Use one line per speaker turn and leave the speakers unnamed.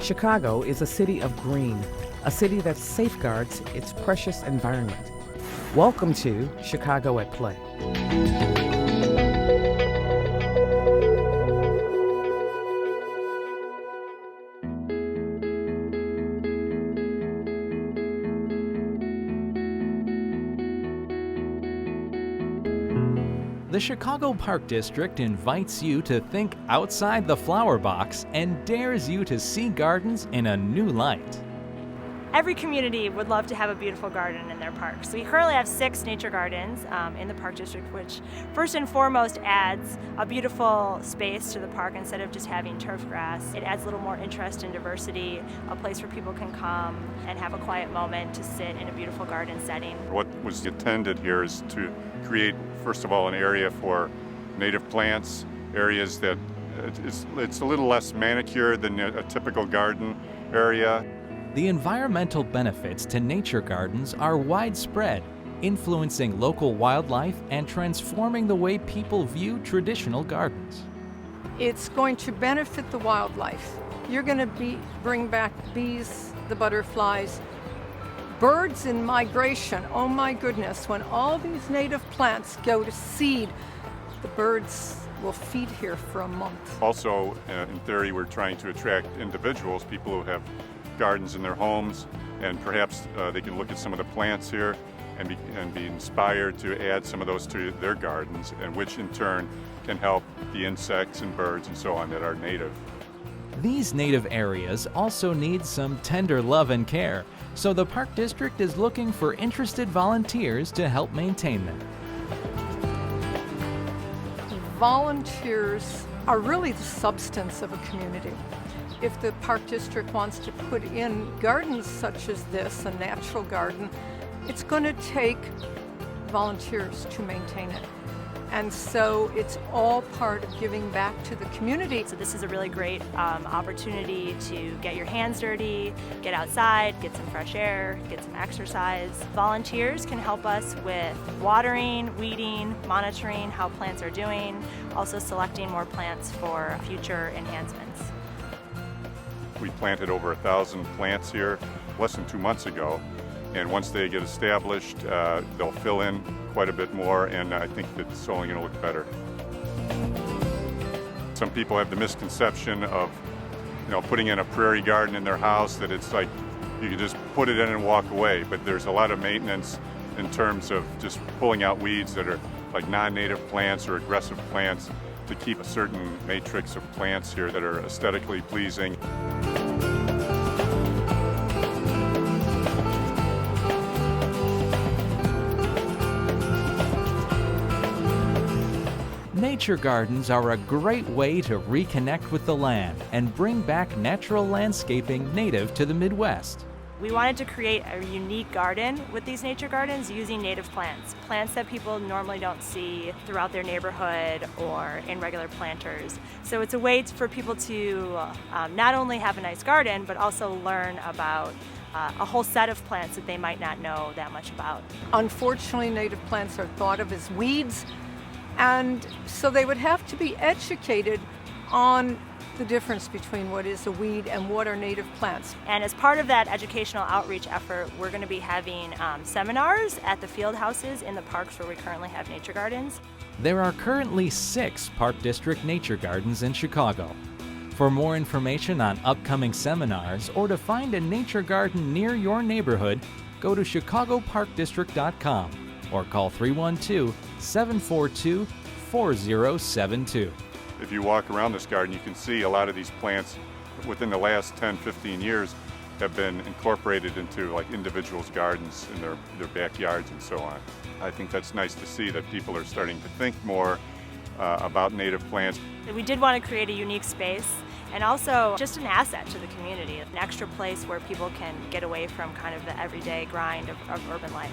Chicago is a city of green, a city that safeguards its precious environment. Welcome to Chicago at Play.
The Chicago Park District invites you to think outside the flower box and dares you to see gardens in a new light.
Every community would love to have a beautiful garden in their parks. We currently have 6 nature gardens in the Park District, which first and foremost adds a beautiful space to the park instead of just having turf grass. It adds a little more interest and diversity, a place where people can come and have a quiet moment to sit in a beautiful garden setting.
What was intended here is to create, first of all, an area for native plants, areas that it's a little less manicured than a typical garden area.
The environmental benefits to nature gardens are widespread, influencing local wildlife and transforming the way people view traditional gardens.
It's going to benefit the wildlife. You're going to bring back bees, the butterflies, birds in migration. Oh my goodness, when all these native plants go to seed, the birds will feed here for a month.
Also, in theory, we're trying to attract individuals, people who have gardens in their homes, and perhaps they can look at some of the plants here and be inspired to add some of those to their gardens, and which in turn can help the insects and birds and so on that are native.
These native areas also need some tender love and care, so the Park District is looking for interested volunteers to help maintain them.
Volunteers are really the substance of a community. If the Park District wants to put in gardens such as this, a natural garden, it's going to take volunteers to maintain it. And so it's all part of giving back to the community.
So this is a really great opportunity to get your hands dirty, get outside, get some fresh air, get some exercise. Volunteers can help us with watering, weeding, monitoring how plants are doing, also selecting more plants for future enhancements.
We planted over 1,000 plants here less than 2 months ago, and once they get established, they'll fill in quite a bit more, and I think that it's only going to look better. Some people have the misconception of, putting in a prairie garden in their house, that it's like you can just put it in and walk away, but there's a lot of maintenance in terms of just pulling out weeds that are like non-native plants or aggressive plants to keep a certain matrix of plants here that are aesthetically pleasing.
Nature gardens are a great way to reconnect with the land and bring back natural landscaping native to the Midwest.
We wanted to create a unique garden with these nature gardens using native plants, plants that people normally don't see throughout their neighborhood or in regular planters. So it's a way for people to not only have a nice garden, but also learn about a whole set of plants that they might not know that much about.
Unfortunately, native plants are thought of as weeds, and so they would have to be educated on the difference between what is a weed and what are native plants.
And as part of that educational outreach effort, we're going to be having seminars at the field houses in the parks where we currently have nature gardens.
There are currently 6 Park District nature gardens in Chicago. For more information on upcoming seminars or to find a nature garden near your neighborhood, go to chicagoparkdistrict.com or call 312-742-4072.
If you walk around this garden, you can see a lot of these plants within the last 10, 15 years have been incorporated into like individuals' gardens in their backyards and so on. I think that's nice to see that people are starting to think more about native plants.
We did want to create a unique space and also just an asset to the community, an extra place where people can get away from kind of the everyday grind of urban life.